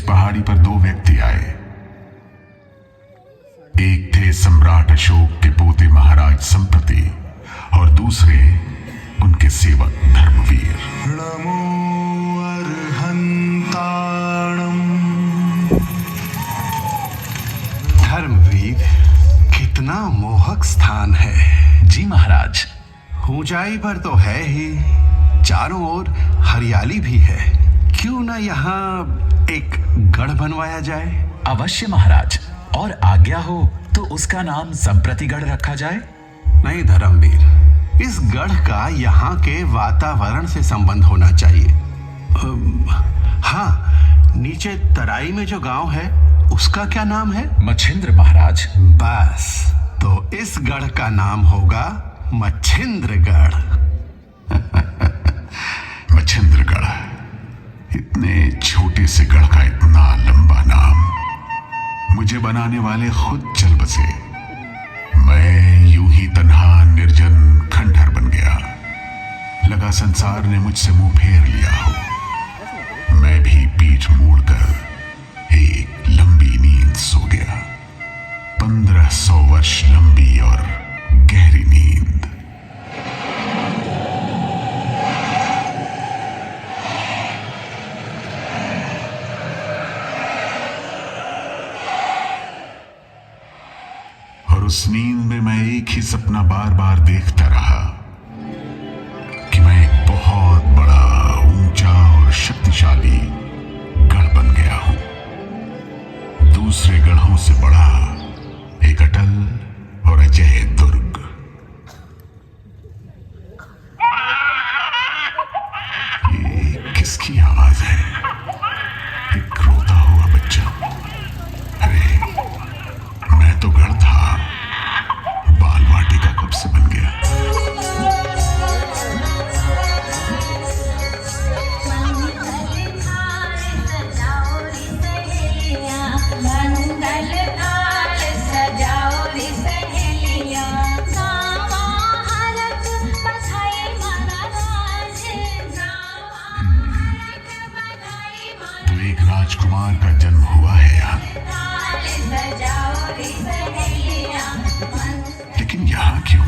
पहाड़ी पर दो व्यक्ति आए। एक थे सम्राट अशोक के पोते महाराज संप्रति और दूसरे उनके सेवक धर्मवीर। नमो अर्हन्ताणम्। धर्मवीर, कितना मोहक स्थान है। जी महाराज। ऊंचाई पर तो है ही, चारों ओर हरियाली भी है। क्यों ना यहाँ एक गढ़ बनवाया जाए? अवश्य महाराज, और आज्ञा हो तो उसका नाम संप्रतिगढ़ रखा जाए। नहीं धर्मवीर, इस गढ़ का यहाँ के वातावरण से संबंध होना चाहिए। हाँ, नीचे तराई में जो गांव है उसका क्या नाम है? मच्छिंद्र महाराज। बस, तो इस गढ़ का नाम होगा मच्छिंद्रगढ़। मच्छिंद्रगढ़, इतने छोटे से गढ़ का इतना लंबा नाम। मुझे बनाने वाले खुद चल बसे। मैं यूं ही तन्हा निर्जन खंडहर बन गया। लगा संसार ने मुझसे मुंह फेर लिया हो। मैं भी पीठ मोड़कर एक लंबी नींद सो गया। 1500 वर्ष लंबी और गहरी नींद। और उस नींद में मैं एक ही सपना बार बार देखता रहा कि मैं एक बहुत बड़ा, ऊंचा और शक्तिशाली गढ़ बन गया हूं। दूसरे गढ़ों से बड़ा एक अटल और अजय दुर्ग। ये किसकी आवाज है? एक रोता हुआ बच्चा। अरे, मैं तो गढ़ था, बाल वाटिका कब से बन गया? तो एक राजकुमार का जन्म हुआ है यहाँ। लेकिन यहाँ क्यों?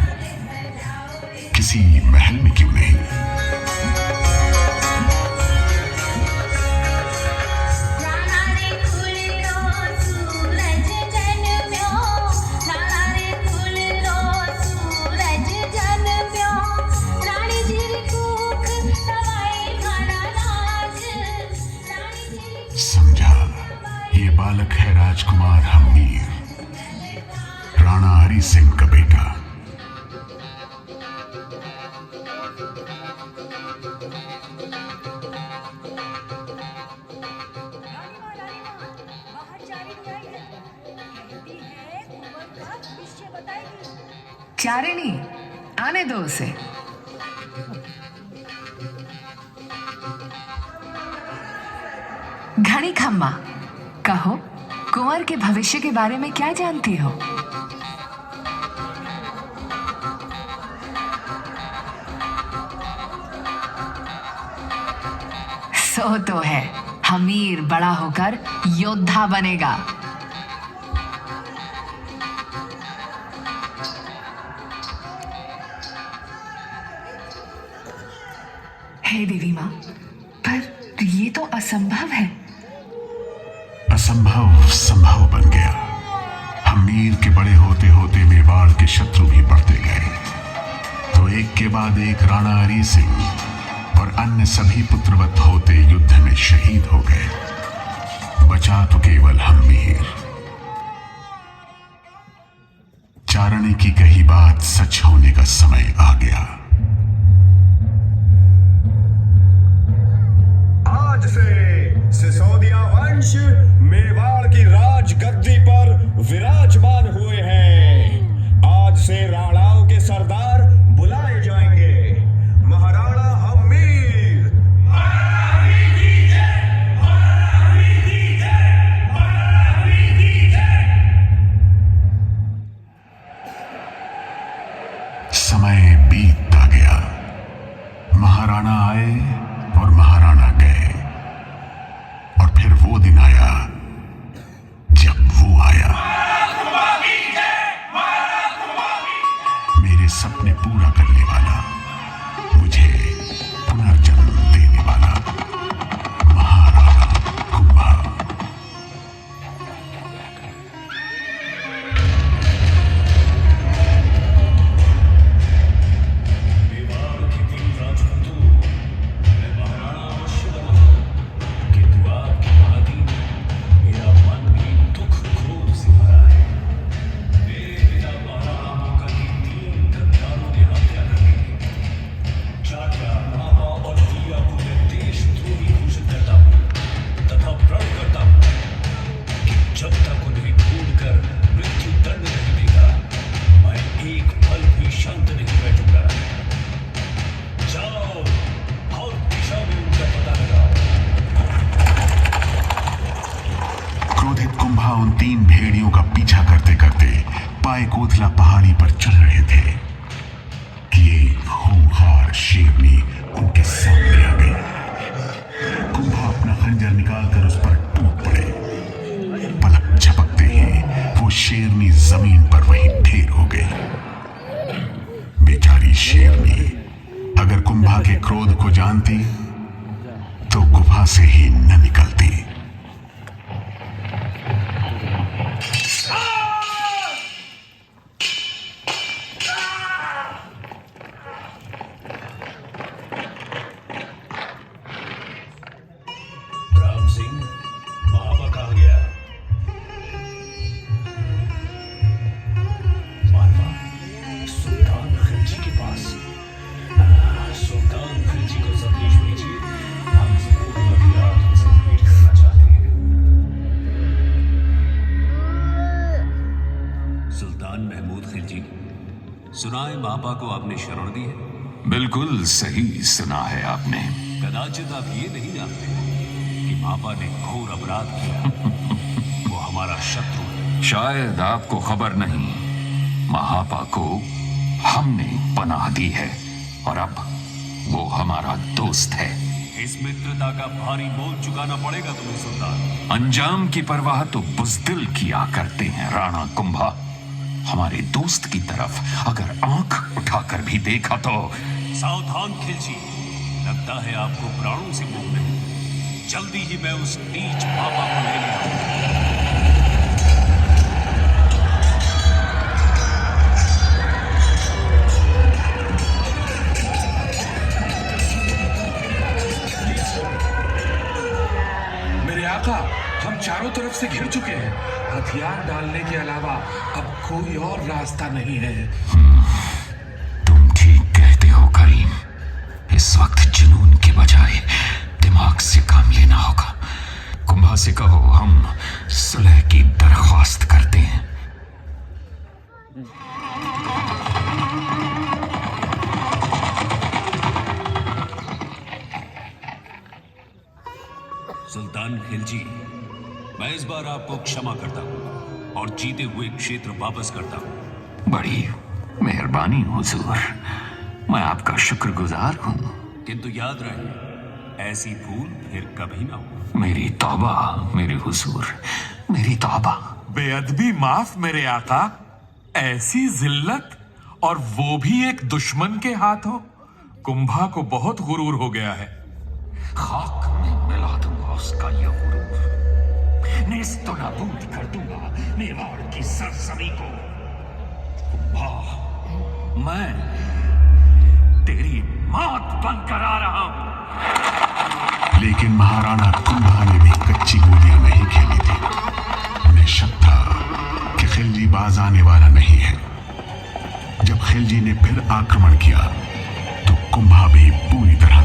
किसी महल में क्यों नहीं? समझा, ये बालक है राजकुमार हमीर, राणा हरि सिंह का बेटा। चारिणी, आने दो उसे। घड़ी खम्मा, कहो, कुंवर के भविष्य के बारे में क्या जानती हो? सो तो है, हमीर बड़ा होकर योद्धा बनेगा। हे देवी माँ, पर ये तो असंभव है। असंभव संभव बन गया। हमीर के बड़े होते होते मेवाड़ के शत्रु भी बढ़ते गए। तो एक के बाद एक राणा हरि सिंह और अन्य सभी पुत्रवत होते युद्ध में शहीद हो गए। बचा तो केवल हमीर। चारणी की कही बात सच होने का समय आ गया। आज से सिसोदिया वंश मेवाड़ की राज गद्दी पर विराजमान हुए हैं। आज से राणाओं के सरदार बुलाए जाएंगे। महाराणा हमीर। समय बीतता गया। महाराणा आए और महाराणा गए। और फिर वो दिन आया कुंभा उन 3 भेड़ियों का पीछा करते करते पायकोथला पहाड़ी पर चढ़ रहे थे कि एक खूंखार शेरनी उनके सामने आ गई। कुंभा अपना खंजर निकालकर उस पर टूट पड़े। पलक झपकते ही वो शेरनी जमीन पर वहीं ढेर हो गई। बेचारी शेरनी अगर कुंभा के क्रोध को जानती तो गुफा से ही न निकलती। राम सिंह, महाबा कहाँ गया? मालवा, सुल्तान खिलजी के पास। सुल्तान खिलजी को संदेश भेजिए, हम जरूर अभियान से भेंट करना चाहते हैं। सुल्तान महमूद खिलजी, सुना है महाबा को आपने शरण दी है? बिल्कुल सही सुना है आपने। कदाचित आप ये नहीं जानते कि महाबा ने घोर अपराध किया। वो हमारा शत्रु है। शायद आपको खबर नहीं, महापा को हमने पनाह दी है और अब वो हमारा दोस्त है। इस मित्रता का भारी मोल चुकाना पड़ेगा तुम्हें सुल्तान। अंजाम की परवाह तो बुज़दिल किया करते हैं राणा कुंभा। हमारे दोस्त की तरफ अगर आंख उठाकर भी देखा तो। सावधान खिलजी, लगता है आपको प्राणों से मोह नहीं। जल्दी ही मैं उस नीच बाबा को ले आऊंगा। मेरे आका, हम चारों तरफ से घिर चुके हैं। हथियार डालने के अलावा अब कोई और रास्ता नहीं है। तुम ठीक कहते हो करीम। इस वक्त जुनून के बजाय दिमाग से काम लेना होगा। कुंभा से कहो हम सुलह की दरख्वास्त करते हैं। सुल्तान खिलजी, मैं इस बार आपको क्षमा करता हूं और जीते हुए क्षेत्र वापस करता हूं। बड़ी मेहरबानी हुजूर, मैं आपका शुक्रगुजार हूं। किंतु याद रहे, ऐसी भूल फिर कभी ना हो। मेरी तौबा मेरे हुजूर, मेरी तौबा। बेअदबी माफ मेरे आका। ऐसी जिल्लत, और वो भी एक दुश्मन के हाथों। कुंभा को बहुत गुरूर हो गया है। खाक में मिला दूंगा उसका यह गुरूर। नेस्तो नाबूद कर दूंगा मेवाड़ की सरजमी को। कुंभा, मैं तेरी मौत बनकर आ रहा हूं। लेकिन महाराणा कुंभा ने भी कच्ची गोलियां नहीं खेली थी। उन्हें शक था कि खिलजी बाज आने वाला नहीं है। जब खिलजी ने फिर आक्रमण किया तो कुंभा भी पूरी तरह